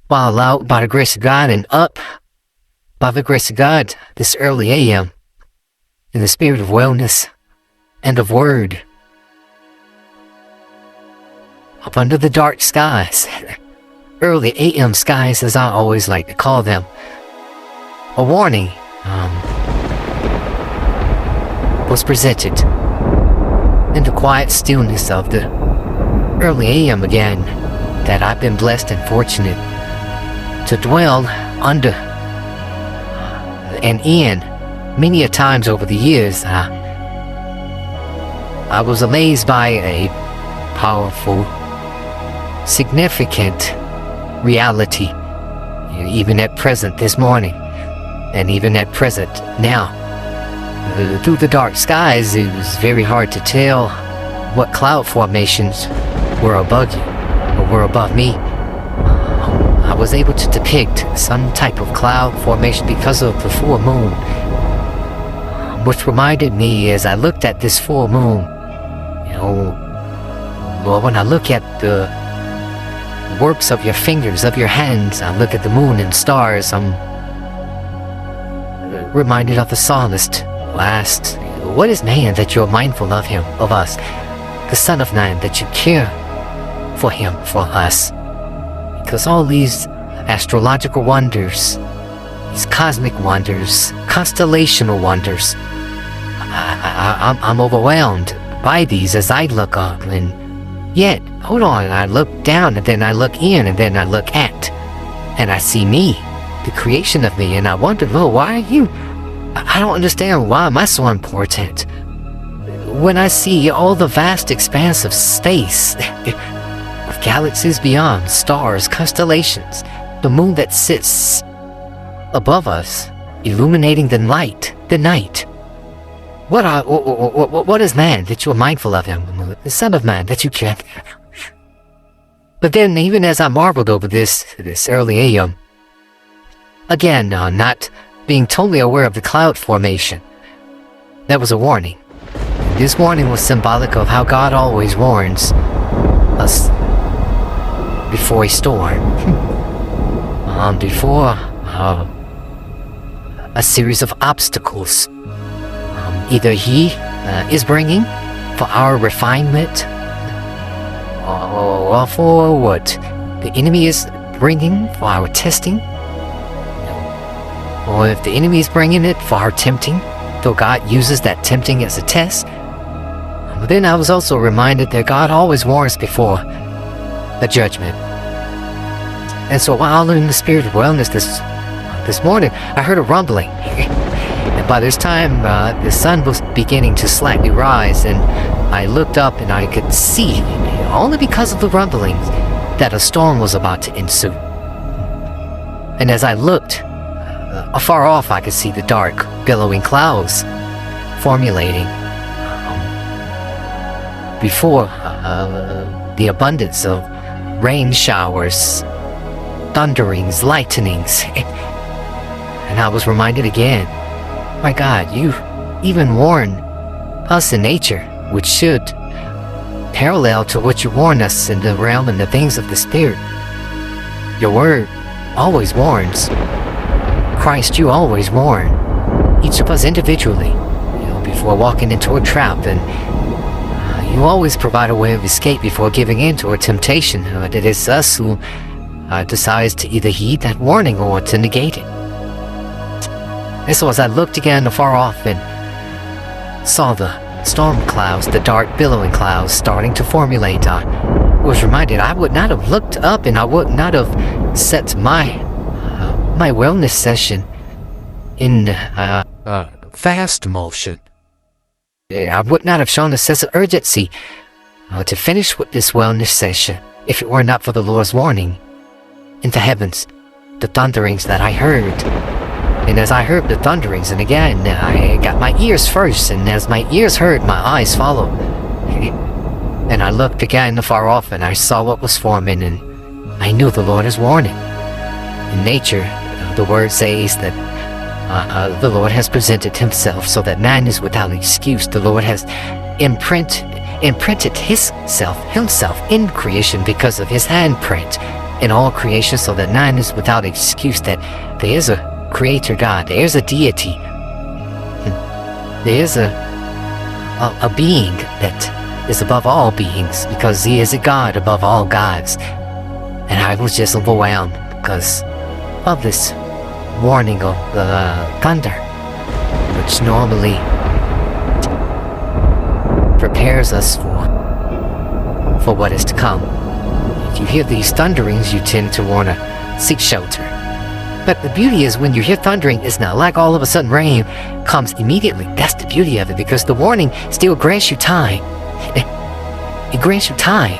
while out by the grace of God and up by the grace of God this early a.m. in the spirit of wellness and of word. Up under the dark skies, early a.m. skies as I always like to call them, a warning was presented in the quiet stillness of the early a.m. again, that I've been blessed and fortunate to dwell under and in many a times over the years. I was amazed by a powerful, significant reality, even at present this morning, and even at present now. Through the dark skies, it was very hard to tell what cloud formations were above you or were above me. I was able to depict some type of cloud formation because of the full moon, which reminded me as I looked at this full moon, well, when I look at the works of your fingers, of your hands, I look at the moon and stars, I'm reminded of the psalmist who asked, what is man that you're mindful of him, of us? The son of man that you care for him, for us. Because all these astrological wonders, these cosmic wonders, constellational wonders, I'm overwhelmed by these as I look up, and yet, hold on, I look down, and then I look in, and then I look at, and I see me, the creation of me, and I wonder, Lord, why are you? I don't understand, why am I so important? When I see all the vast expanse of space, of galaxies beyond, stars, constellations, the moon that sits above us, illuminating the night. What is man that you are mindful of him? The son of man that you care. But then, even as I marveled over this early a.m., again, not being totally aware of the cloud formation, that was a warning. This warning was symbolic of how God always warns us before a storm, before a series of obstacles. Either He is bringing for our refinement, or for what the enemy is bringing for our testing, or if the enemy is bringing it for our tempting, though God uses that tempting as a test. But then I was also reminded that God always warns before the judgment. And so while in the spirit of wellness this morning, I heard a rumbling. And by this time, the sun was beginning to slightly rise, and I looked up and I could see, only because of the rumblings, that a storm was about to ensue. And as I looked, afar off I could see the dark, billowing clouds formulating before the abundance of rain showers, thunderings, lightnings. And I was reminded again, my God, you even warn us in nature, which should parallel to what you warn us in the realm and the things of the Spirit. Your word always warns. Christ, you always warn each of us individually, before walking into a trap, and you always provide a way of escape before giving in to a temptation. It is us who decides to either heed that warning or to negate it. And so as I looked again afar off and saw the storm clouds, the dark billowing clouds starting to formulate, I was reminded I would not have looked up, and I would not have set my wellness session in fast motion. I would not have shown a sense of urgency to finish with this wellness session if it were not for the Lord's warning in the heavens, the thunderings that I heard. And as I heard the thunderings, and again, I got my ears first, and as my ears heard, my eyes followed. And I looked again afar off, and I saw what was forming, and I knew the Lord is warning. In nature, the word says that the Lord has presented himself so that man is without excuse. The Lord has imprinted himself in creation because of his handprint. in all creation, so that none is without excuse that there is a creator God, there is a deity, there is a being that is above all beings, because he is a God above all gods. And I was just overwhelmed because of this warning of the thunder, which normally prepares us for what is to come. If you hear these thunderings, you tend to want to seek shelter. But the beauty is, when you hear thundering, it's not like all of a sudden rain comes immediately. That's the beauty of it, because the warning still grants you time. It grants you time.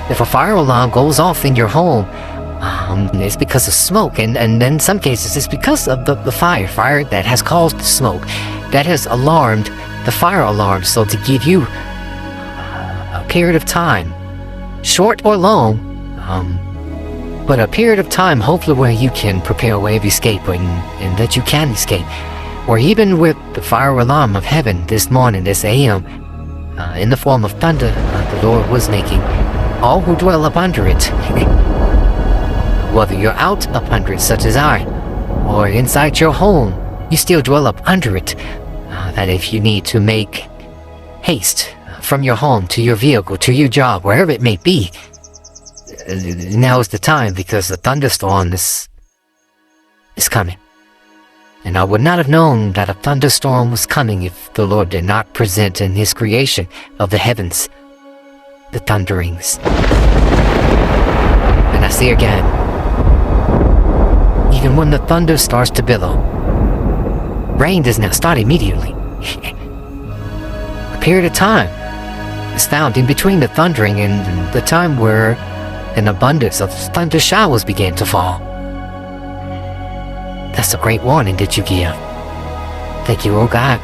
If a fire alarm goes off in your home, it's because of smoke, and in some cases it's because of the fire that has caused the smoke, that has alarmed the fire alarm. So to give you a period of time, short or long, but a period of time hopefully where you can prepare a way of escape, and that you can escape. Or even with the fire alarm of heaven this morning, this AM, in the form of thunder, the Lord was making all who dwell up under it, whether you're out up under it, such as I, or inside your home, you still dwell up under it, that if you need to make haste from your home to your vehicle, to your job, wherever it may be, now is the time, because the thunderstorm is coming. And I would not have known that a thunderstorm was coming if the Lord did not present in his creation of the heavens the thunderings. And I say again, even when the thunder starts to billow, rain does not start immediately. A period of time is found in between the thundering and the time where an abundance of thunder showers began to fall. That's a great warning that you give. Thank you, oh God,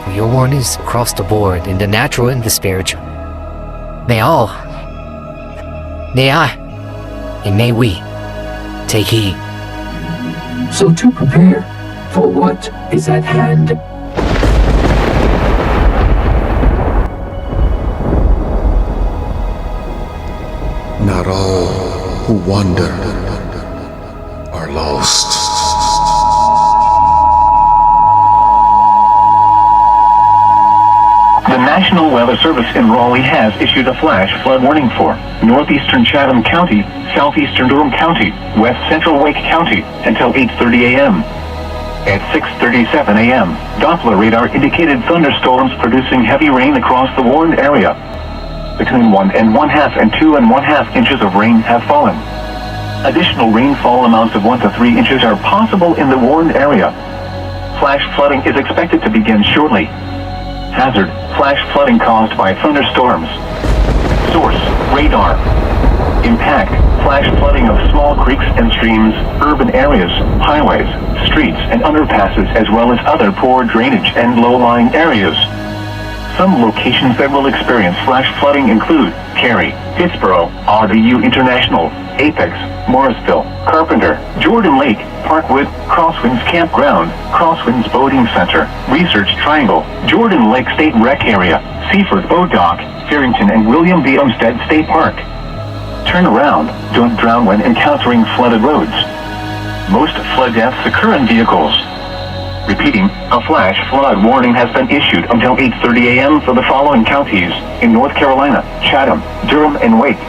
for your warnings across the board, in the natural and the spiritual. May I, and may we take heed. So to prepare for what is at hand. Not all who wander are lost. The National Weather Service in Raleigh has issued a flash flood warning for northeastern Chatham County, southeastern Durham County, west central Wake County until 8:30 a.m. At 6:37 a.m., Doppler radar indicated thunderstorms producing heavy rain across the warned area. Between 1 1/2 and 2 1/2 inches of rain have fallen. Additional rainfall amounts of 1 to 3 inches are possible in the warned area. Flash flooding is expected to begin shortly. Hazard: flash flooding caused by thunderstorms. Source: radar. Impact: flash flooding of small creeks and streams, urban areas, highways, streets, and underpasses, as well as other poor drainage and low-lying areas. Some locations that will experience flash flooding include Cary, Pittsboro, RDU International, Apex, Morrisville, Carpenter, Jordan Lake, Parkwood, Crosswinds Campground, Crosswinds Boating Center, Research Triangle, Jordan Lake State Rec Area, Seaford Boat Dock, Farrington and William B. Olmsted State Park. Turn around. Don't drown when encountering flooded roads. Most flood deaths occur in vehicles. Repeating, a flash flood warning has been issued until 8:30 a.m. for the following counties in North Carolina: Chatham, Durham, and Wake.